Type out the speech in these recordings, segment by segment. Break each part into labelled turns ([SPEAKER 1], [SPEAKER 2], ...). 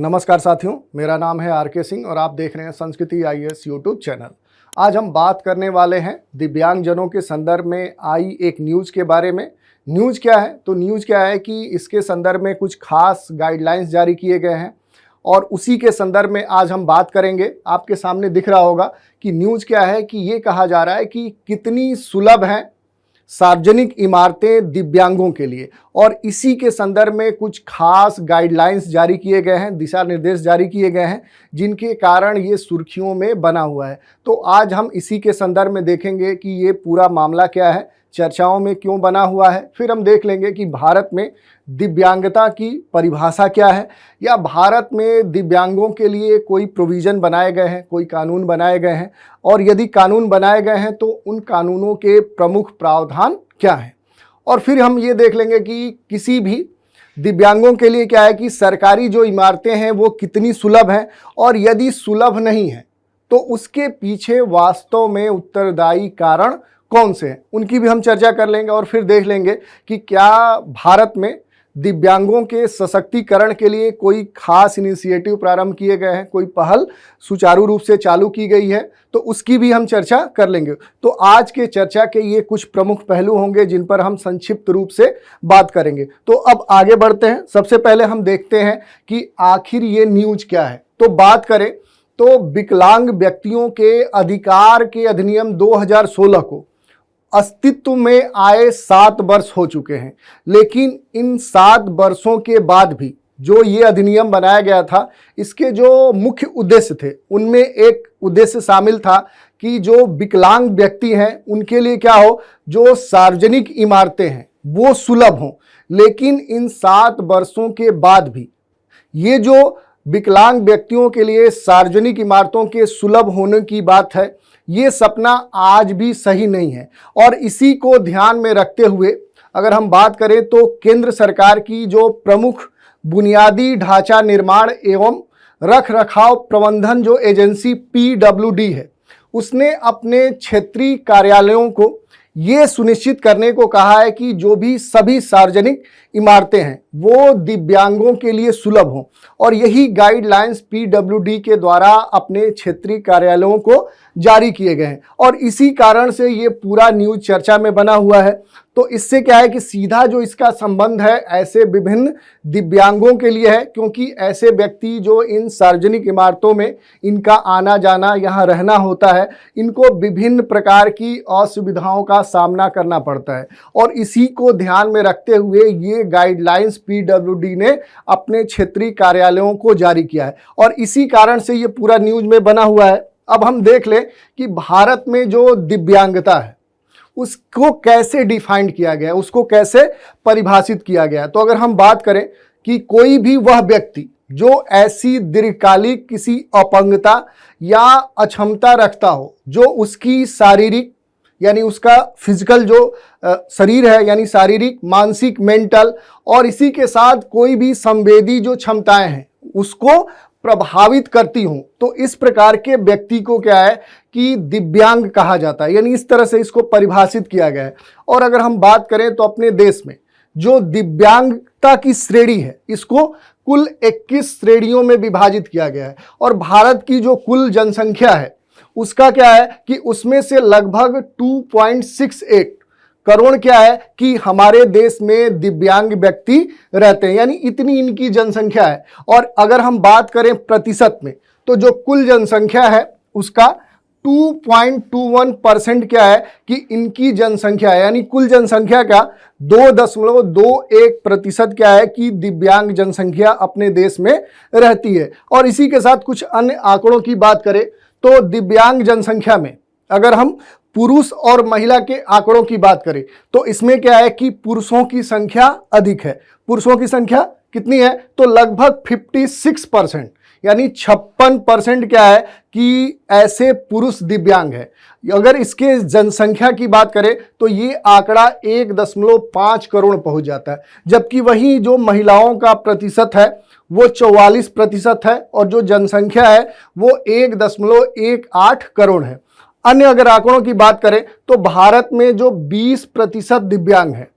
[SPEAKER 1] नमस्कार साथियों, मेरा नाम है आर.के. सिंह और आप देख रहे हैं संस्कृति आईएएस यूट्यूब चैनल। आज हम बात करने वाले हैं दिव्यांगजनों के संदर्भ में आई एक न्यूज़ के बारे में। न्यूज़ क्या है? तो न्यूज़ क्या है कि इसके संदर्भ में कुछ खास गाइडलाइंस जारी किए गए हैं और उसी के संदर्भ में आज हम बात करेंगे। आपके सामने दिख रहा होगा कि न्यूज़ क्या है कि ये कहा जा रहा है कि कितनी सुलभ हैं सार्वजनिक इमारतें दिव्यांगों के लिए, और इसी के संदर्भ में कुछ खास गाइडलाइंस जारी किए गए हैं, दिशा निर्देश जारी किए गए हैं, जिनके कारण ये सुर्खियों में बना हुआ है। तो आज हम इसी के संदर्भ में देखेंगे कि ये पूरा मामला क्या है, चर्चाओं में क्यों बना हुआ है। फिर हम देख लेंगे कि भारत में दिव्यांगता की परिभाषा क्या है, या भारत में दिव्यांगों के लिए कोई प्रोविज़न बनाए गए हैं, कोई कानून बनाए गए हैं, और यदि कानून बनाए गए हैं तो उन कानूनों के प्रमुख प्रावधान क्या हैं। और फिर हम ये देख लेंगे कि किसी भी दिव्यांगों के लिए क्या है कि सरकारी जो इमारतें हैं वो कितनी सुलभ हैं, और यदि सुलभ नहीं है तो उसके पीछे वास्तव में उत्तरदायी कारण कौन से हैं, उनकी भी हम चर्चा कर लेंगे। और फिर देख लेंगे कि क्या भारत में दिव्यांगों के सशक्तिकरण के लिए कोई खास इनिशिएटिव प्रारंभ किए गए हैं, कोई पहल सुचारू रूप से चालू की गई है, तो उसकी भी हम चर्चा कर लेंगे। तो आज के चर्चा के ये कुछ प्रमुख पहलू होंगे जिन पर हम संक्षिप्त रूप से बात करेंगे। तो अब आगे बढ़ते हैं। सबसे पहले हम देखते हैं कि आखिर ये न्यूज़ क्या है। तो बात करें तो विकलांग व्यक्तियों के अधिकार के अधिनियम 2016 को अस्तित्व में आए 7 वर्ष हो चुके हैं, लेकिन इन 7 वर्षों के बाद भी जो ये अधिनियम बनाया गया था, इसके जो मुख्य उद्देश्य थे उनमें एक उद्देश्य शामिल था कि जो विकलांग व्यक्ति हैं उनके लिए क्या हो, जो सार्वजनिक इमारतें हैं वो सुलभ हों। लेकिन इन 7 वर्षों के बाद भी ये जो विकलांग व्यक्तियों के लिए सार्वजनिक इमारतों के सुलभ होने की बात है, ये सपना आज भी सही नहीं है। और इसी को ध्यान में रखते हुए अगर हम बात करें तो केंद्र सरकार की जो प्रमुख बुनियादी ढांचा निर्माण एवं रख रखाव प्रबंधन जो एजेंसी PWD है, उसने अपने क्षेत्रीय कार्यालयों को ये सुनिश्चित करने को कहा है कि जो भी सभी सार्वजनिक इमारतें हैं वो दिव्यांगों के लिए सुलभ हों, और यही गाइडलाइंस PWD के द्वारा अपने क्षेत्रीय कार्यालयों को जारी किए गए हैं। और इसी कारण से ये पूरा न्यूज़ चर्चा में बना हुआ है। तो इससे क्या है कि सीधा जो इसका संबंध है ऐसे विभिन्न दिव्यांगों के लिए है, क्योंकि ऐसे व्यक्ति जो इन सार्वजनिक इमारतों में इनका आना जाना, यहाँ रहना होता है, इनको विभिन्न प्रकार की असुविधाओं का सामना करना पड़ता है। और इसी को ध्यान में रखते हुए ये गाइडलाइंस PWD ने अपने क्षेत्रीय कार्यालयों को जारी किया है, और इसी कारण से ये पूरा न्यूज़ में बना हुआ है। अब हम देख लें कि भारत में जो दिव्यांगता है उसको कैसे डिफाइंड किया गया है, उसको कैसे परिभाषित किया गया है। तो अगर हम बात करें कि कोई भी वह व्यक्ति जो ऐसी दीर्घकालिक किसी अपंगता या अक्षमता रखता हो जो उसकी शारीरिक यानी उसका फिजिकल जो शरीर है यानी शारीरिक, मानसिक, मेंटल, और इसी के साथ कोई भी संवेदी जो क्षमताएं हैं उसको प्रभावित करती हूं, तो इस प्रकार के व्यक्ति को क्या है कि दिव्यांग कहा जाता है। यानी इस तरह से इसको परिभाषित किया गया है। और अगर हम बात करें तो अपने देश में जो दिव्यांगता की श्रेणी है इसको कुल 21 श्रेणियों में विभाजित किया गया है। और भारत की जो कुल जनसंख्या है उसका क्या है कि उसमें से लगभग 2.68 करोड़ क्या है कि हमारे देश में दिव्यांग व्यक्ति रहते हैं, यानी इतनी इनकी जनसंख्या है। और अगर हम बात करें प्रतिशत में तो जो कुल जनसंख्या है उसका 2.21% क्या है कि इनकी जनसंख्या है, यानी कुल जनसंख्या का 2.21% क्या है कि दिव्यांग जनसंख्या अपने देश में रहती है। और इसी के साथ कुछ अन्य आंकड़ों की बात करें तो दिव्यांग जनसंख्या में अगर हम पुरुष और महिला के आंकड़ों की बात करें तो इसमें क्या है कि पुरुषों की संख्या अधिक है। पुरुषों की संख्या कितनी है तो लगभग 56%, यानी 56% क्या है कि ऐसे पुरुष दिव्यांग है। अगर इसके जनसंख्या की बात करें तो ये आंकड़ा 1.5 करोड़ पहुंच जाता है, जबकि वही जो महिलाओं का प्रतिशत है वो 44% है, और जो जनसंख्या है वो 1.18 करोड़ है। अन्य अगर आंकड़ों की बात करें तो भारत में जो 20% दिव्यांग है,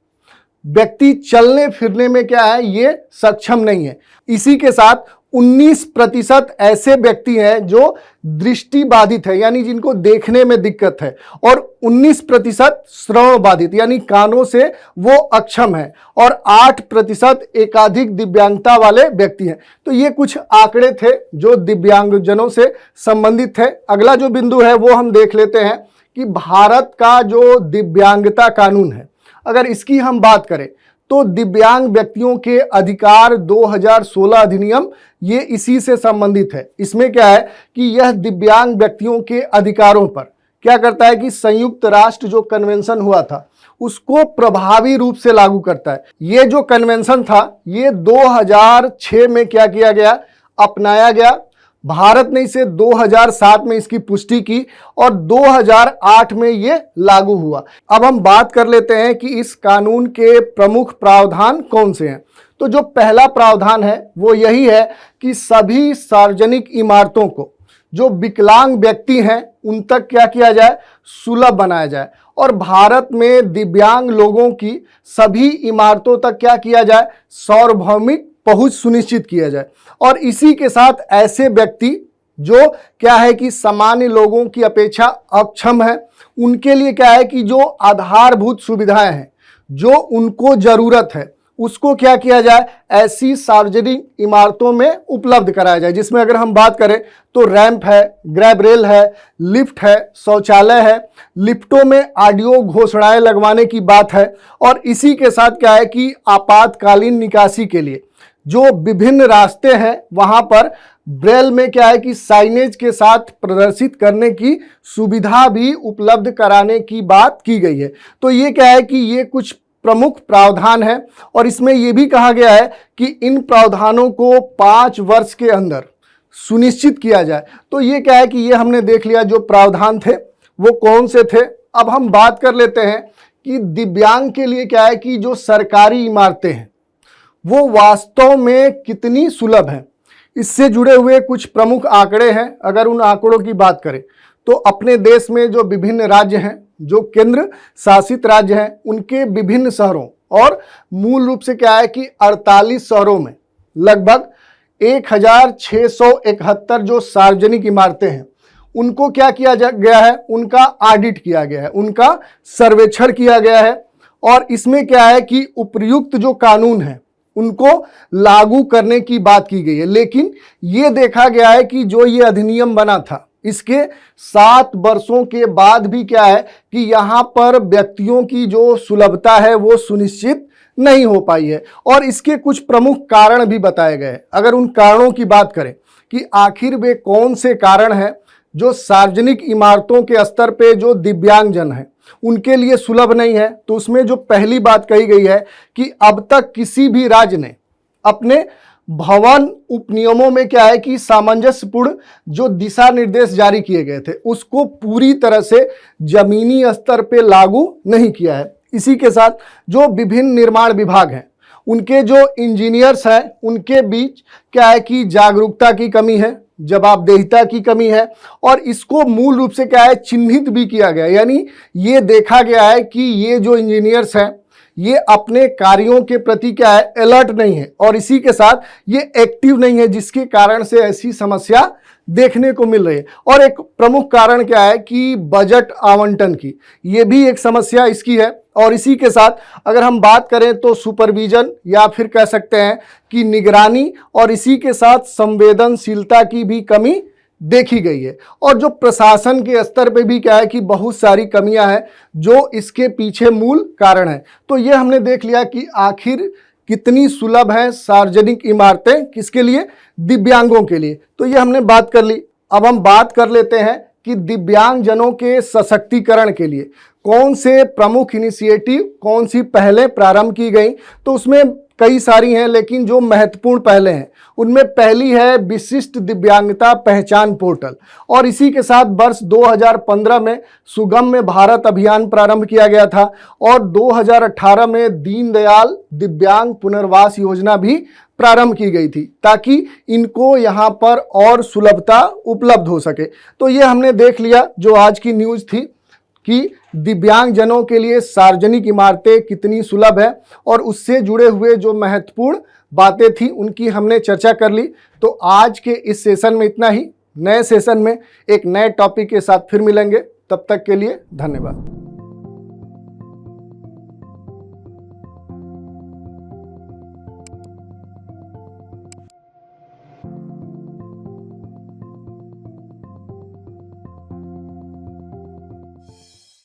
[SPEAKER 1] व्यक्ति चलने फिरने में क्या है ये सक्षम नहीं है। इसी के साथ 19% ऐसे व्यक्ति हैं जो दृष्टि बाधित है, यानी जिनको देखने में दिक्कत है, और 19% श्रवण बाधित यानी कानों से वो अक्षम है, और 8% एकाधिक दिव्यांगता वाले व्यक्ति हैं। तो ये कुछ आंकड़े थे जो दिव्यांगजनों से संबंधित थे। अगला जो बिंदु है वो हम देख लेते हैं कि भारत का जो दिव्यांगता कानून है, अगर इसकी हम बात करें तो दिव्यांग व्यक्तियों के अधिकार 2016 अधिनियम ये इसी से संबंधित है। इसमें क्या है कि यह दिव्यांग व्यक्तियों के अधिकारों पर क्या करता है कि संयुक्त राष्ट्र जो कन्वेंशन हुआ था उसको प्रभावी रूप से लागू करता है। ये जो कन्वेंशन था ये 2006 में क्या किया गया, अपनाया गया। भारत ने इसे 2007 में इसकी पुष्टि की और 2008 में ये लागू हुआ। अब हम बात कर लेते हैं कि इस कानून के प्रमुख प्रावधान कौन से हैं। तो जो पहला प्रावधान है वो यही है कि सभी सार्वजनिक इमारतों को जो विकलांग व्यक्ति हैं उन तक क्या किया जाए, सुलभ बनाया जाए, और भारत में दिव्यांग लोगों की सभी इमारतों तक क्या किया जाए, सार्वभौमिक पहुंच सुनिश्चित किया जाए। और इसी के साथ ऐसे व्यक्ति जो क्या है कि सामान्य लोगों की अपेक्षा अक्षम है, उनके लिए क्या है कि जो आधारभूत सुविधाएं हैं जो उनको जरूरत है उसको क्या किया जाए, ऐसी सार्वजनिक इमारतों में उपलब्ध कराया जाए, जिसमें अगर हम बात करें तो रैंप है, ग्रैब रेल है, लिफ्ट है, शौचालय है, लिफ्टों में ऑडियो घोषणाएं लगवाने की बात है। और इसी के साथ क्या है कि आपातकालीन निकासी के लिए जो विभिन्न रास्ते हैं वहां पर ब्रेल में क्या है कि साइनेज के साथ प्रदर्शित करने की सुविधा भी उपलब्ध कराने की बात की गई है। तो ये क्या है कि ये कुछ प्रमुख प्रावधान है, और इसमें यह भी कहा गया है कि इन प्रावधानों को 5 वर्ष के अंदर सुनिश्चित किया जाए। तो ये क्या है कि ये हमने देख लिया जो प्रावधान थे वो कौन से थे। अब हम बात कर लेते हैं कि दिव्यांग के लिए क्या है कि जो सरकारी इमारतें हैं वो वास्तव में कितनी सुलभ हैं। इससे जुड़े हुए कुछ प्रमुख आंकड़े हैं। अगर उन आंकड़ों की बात करें तो अपने देश में जो विभिन्न राज्य हैं, जो केंद्र शासित राज्य हैं, उनके विभिन्न शहरों और मूल रूप से क्या है कि 48 शहरों में लगभग 1671 जो सार्वजनिक इमारतें हैं उनको क्या किया गया है, उनका ऑडिट किया गया है, उनका सर्वेक्षण किया गया है। और इसमें क्या है कि उपयुक्त जो कानून है उनको लागू करने की बात की गई है। लेकिन ये देखा गया है कि जो ये अधिनियम बना था इसके 7 वर्षों के बाद भी क्या है कि यहाँ पर व्यक्तियों की जो सुलभता है वो सुनिश्चित नहीं हो पाई है। और इसके कुछ प्रमुख कारण भी बताए गए। अगर उन कारणों की बात करें कि आखिर वे कौन से कारण हैं जो सार्वजनिक इमारतों के स्तर पे जो दिव्यांगजन हैं उनके लिए सुलभ नहीं है, तो उसमें जो पहली बात कही गई है कि अब तक किसी भी राज्य ने अपने भवन उपनियमों में क्या है कि सामंजस्यपूर्ण जो दिशा निर्देश जारी किए गए थे उसको पूरी तरह से जमीनी स्तर पे लागू नहीं किया है। इसी के साथ जो विभिन्न निर्माण विभाग हैं उनके जो इंजीनियर्स हैं उनके बीच क्या है कि जागरूकता की कमी है, जवाबदेहिता की कमी है, और इसको मूल रूप से क्या है चिन्हित भी किया गया। यानी ये देखा गया है कि ये जो इंजीनियर्स हैं ये अपने कार्यों के प्रति क्या है अलर्ट नहीं है, और इसी के साथ ये एक्टिव नहीं है, जिसके कारण से ऐसी समस्या देखने को मिल रही है। और एक प्रमुख कारण क्या है कि बजट आवंटन की, ये भी एक समस्या इसकी है। और इसी के साथ अगर हम बात करें तो सुपरविजन या फिर कह सकते हैं कि निगरानी और इसी के साथ संवेदनशीलता की भी कमी देखी गई है। और जो प्रशासन के स्तर पे भी क्या है कि बहुत सारी कमियां हैं जो इसके पीछे मूल कारण है। तो ये हमने देख लिया कि आखिर कितनी सुलभ है सार्वजनिक इमारतें किसके लिए, दिव्यांगों के लिए। तो ये हमने बात कर ली। अब हम बात कर लेते हैं कि दिव्यांगजनों के सशक्तिकरण के लिए कौन से प्रमुख इनिशिएटिव, कौन सी पहलें प्रारंभ की गई। तो उसमें कई सारी हैं, लेकिन जो महत्वपूर्ण पहले हैं उनमें पहली है विशिष्ट दिव्यांगता पहचान पोर्टल, और इसी के साथ वर्ष 2015 में सुगम्य भारत अभियान प्रारंभ किया गया था, और 2018 में दीनदयाल दिव्यांग पुनर्वास योजना भी प्रारंभ की गई थी ताकि इनको यहाँ पर और सुलभता उपलब्ध हो सके। तो ये हमने देख लिया जो आज की न्यूज़ थी। कि दिव्यांगजनों के लिए सार्वजनिक इमारतें कितनी सुलभ है और उससे जुड़े हुए जो महत्वपूर्ण बातें थी उनकी हमने चर्चा कर ली। तो आज के इस सेशन में इतना ही। नए सेशन में एक नए टॉपिक के साथ फिर मिलेंगे। तब तक के लिए धन्यवाद।